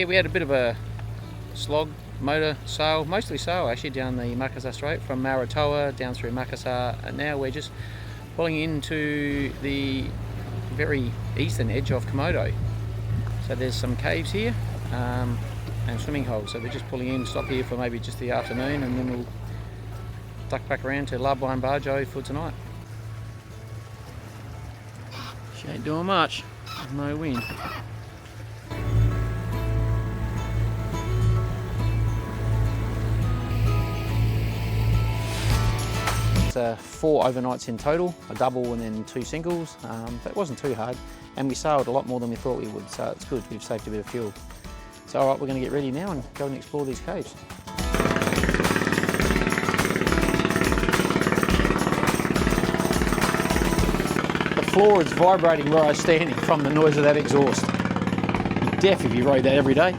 we had a bit of a slog motor sail, mostly sail actually, down the Makassar Strait from Maratoa down through Makassar, and now we're just pulling into the very eastern edge of Komodo. So there's some caves here and swimming holes, so we're just pulling in, stop here for maybe just the afternoon, and then we'll duck back around to Labuan Bajo for tonight. She ain't doing much, there's no wind. It's 4 overnights in total, a double and then 2 singles, but it wasn't too hard, and we sailed a lot more than we thought we would, so it's good, we've saved a bit of fuel. So alright, we're going to get ready now and go and explore these caves. The floor is vibrating where I was standing from the noise of that exhaust. You're deaf if you rode that every day.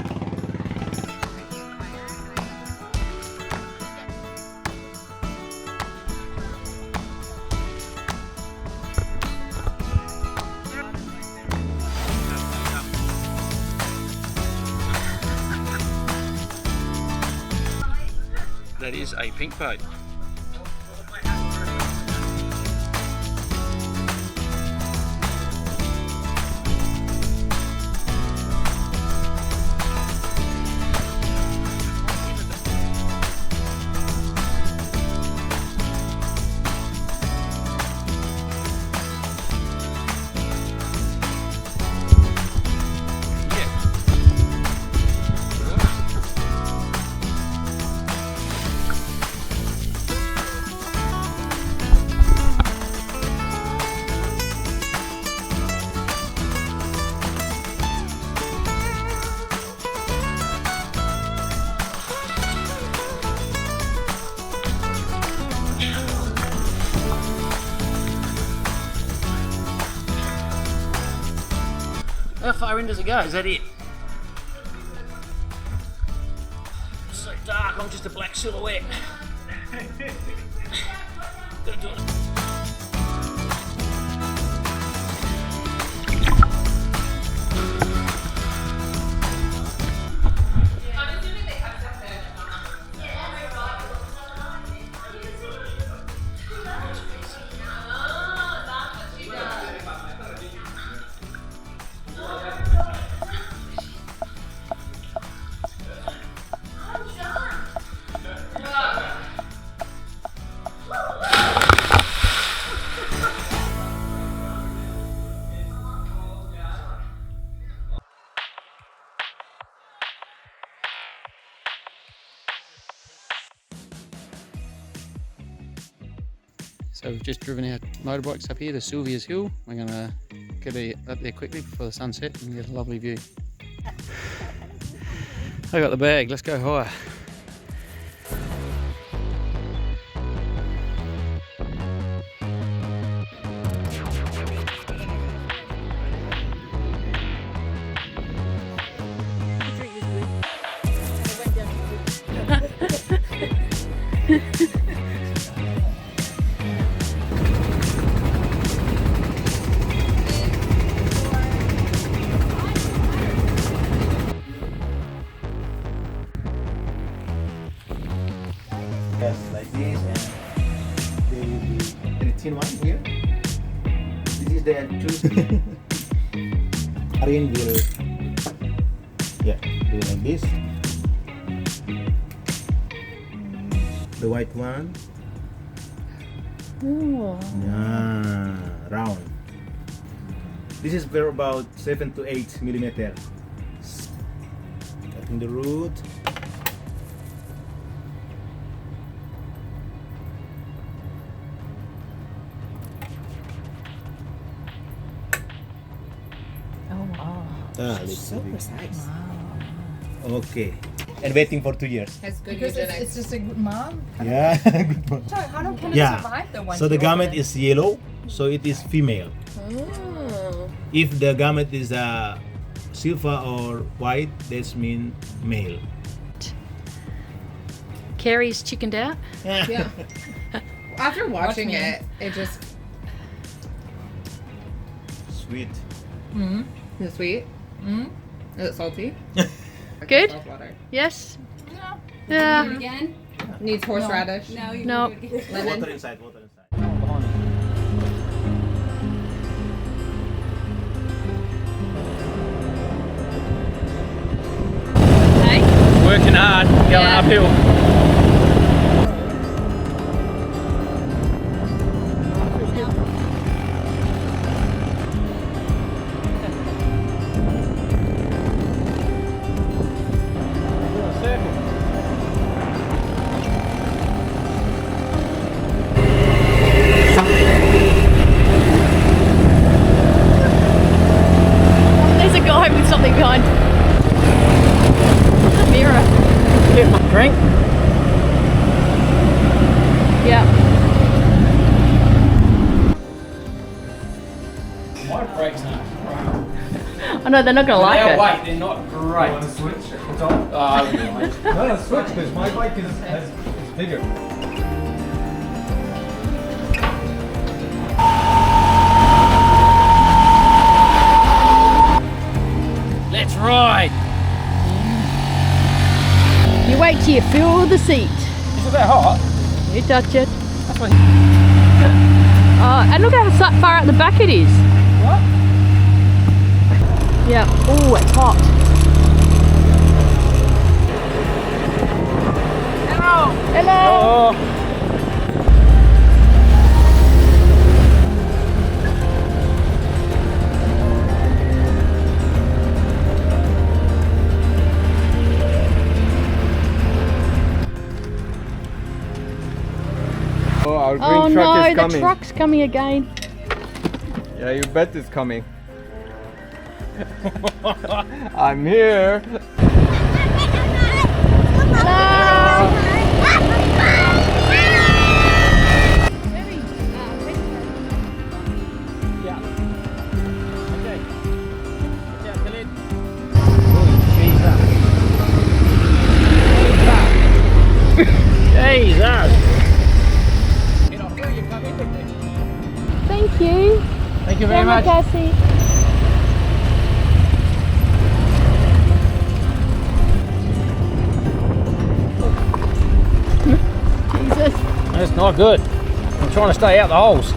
That is a pink boat. How far in does it go? Is that it? It's so dark, I'm just a black silhouette. Gotta do it. So we've just driven our motorbikes up here to Sylvia Hill. We're going to get up there quickly before the sunset and get a lovely view. I got the bag, let's go higher. Just like this, and there will be 13 one here. This is the entrance. Arin will, do like this. The white one. Ooh. Round. This is for about 7 to 8 millimeter. Cutting the root. So precise. Wow. Okay. And waiting for 2 years. That's good. Because it's just a good mom. Yeah, good one. So how can it survive the one? So the gamete is yellow, so it is female. Oh. If the gamete is silver or white, that means male. Carrie's chickened out. Yeah. After watching it, it just Sweet. Is it sweet? Is it salty? Good? Saltwater. Yes? Do it Yeah. again? Needs horseradish. No, you No. can do it again. Lemon. Water inside, water inside. Hey? Working hard, going Yeah. uphill. There's a guy with something behind. A mirror. Get my drink. Yeah. My brakes aren't great. I know, they're not going to like it. Wait, they're not great. Switch? It's on. Oh, okay. No, switch because my bike is bigger. Let's ride. You wait till you feel the seat. Is it that hot? You touch it. That's what. Oh, and look how far out the back it is. What? Yeah. Oh, it's hot. Hello. Hello. Oh. Oh, our green Oh truck no, is the coming. truck's coming again. Yeah, you bet it's coming. I'm here. Yeah. Okay. Watch out, Khalid. Jesus. Get off where you come in with me. Thank you. Thank you very Terima much. kasih. Jesus. That's not good. I'm trying to stay out the holes.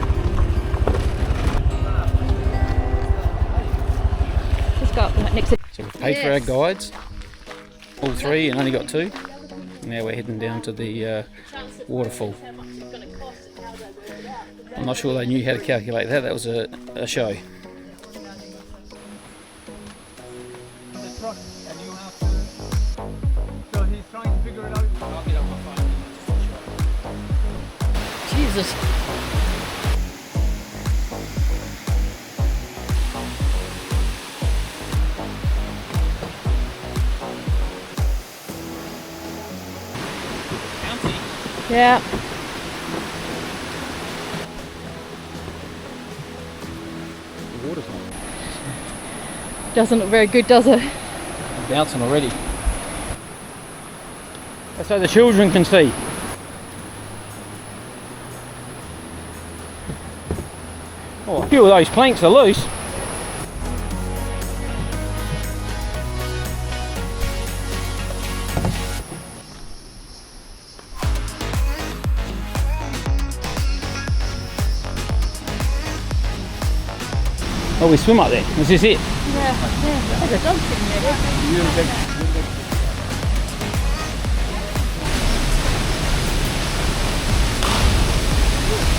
Let's go up next to. So we've paid for our guides, all three, and only got two. Now we're heading down to the waterfall. I'm not sure they knew how to calculate that. That was a show. So he's trying to figure it out. I'll get on my phone. Jesus. Yeah. The water's not Doesn't look very good, does it? bouncing already. That's so the children can see. Oh, a few of those planks are loose. Oh, we swim up there. Is this it? Yeah. There's a dog sitting there.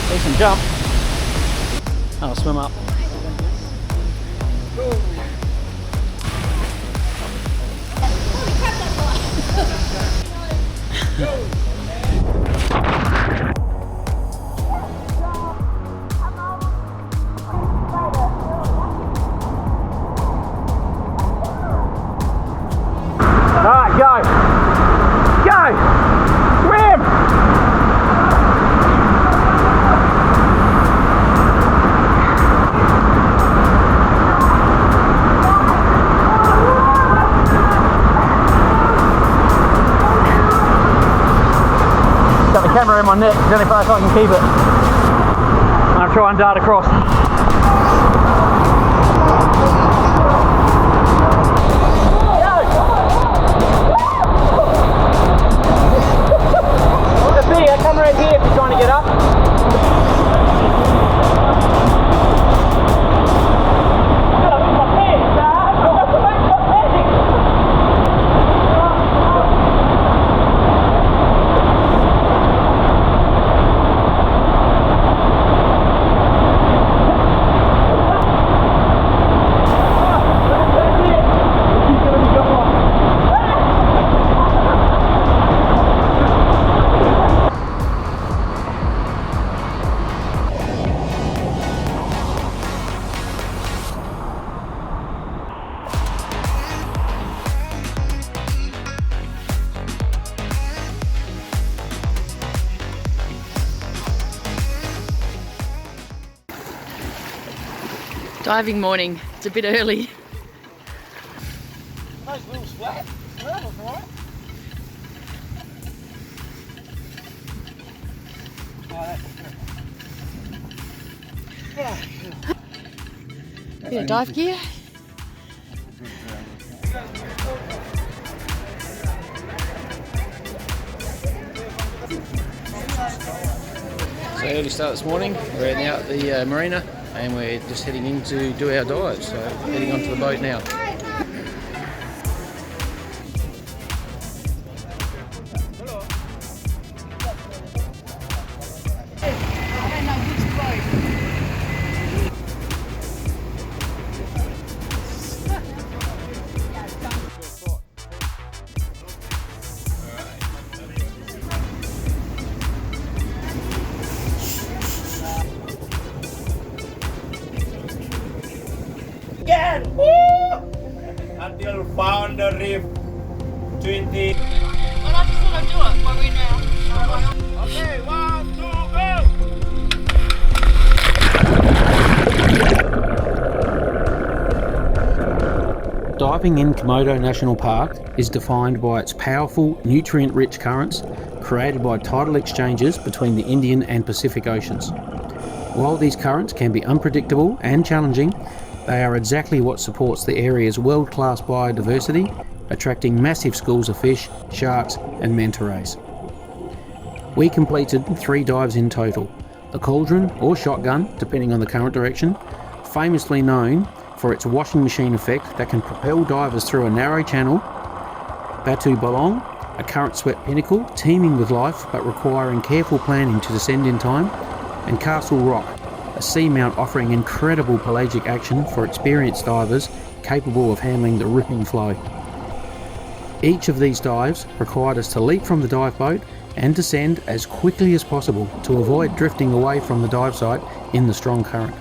Decent jump. I'll swim up. Alright, go! Go! Swim! Got the camera in my neck, it's the only place I can keep it. I'll try and dart across. camera here if you're trying to get up. Diving morning. It's a bit early. Nice little flat. That was right. Bit of dive gear. So early start this morning. We're now at the marina and we're just heading in to do our dives. So heading onto the boat now. Until found the reef 20. Well, I just thought I'd do it while we're now. Okay, 1, 2, go! Diving in Komodo National Park is defined by its powerful, nutrient-rich currents created by tidal exchanges between the Indian and Pacific Oceans. While these currents can be unpredictable and challenging, they are exactly what supports the area's world-class biodiversity, attracting massive schools of fish, sharks and manta rays. We completed 3 dives in total. The cauldron, or shotgun, depending on the current direction, famously known for its washing machine effect that can propel divers through a narrow channel. Batu Bolong, a current-swept pinnacle teeming with life but requiring careful planning to descend in time. And Castle Rock, a seamount offering incredible pelagic action for experienced divers capable of handling the ripping flow. Each of these dives required us to leap from the dive boat and descend as quickly as possible to avoid drifting away from the dive site in the strong current.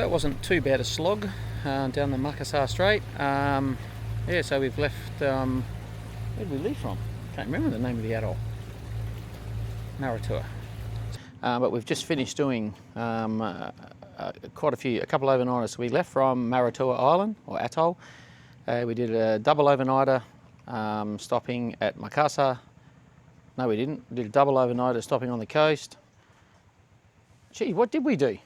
that wasn't too bad a slog down the Makassar Strait. Yeah, so we've left, where did we leave from? Can't remember the name of the atoll. Maratua. But we've just finished doing a couple overnighters. So we left from Maratua Island, or atoll. We did a double overnighter stopping at Makassar. No, we didn't. We did a double overnighter stopping on the coast. Gee, what did we do?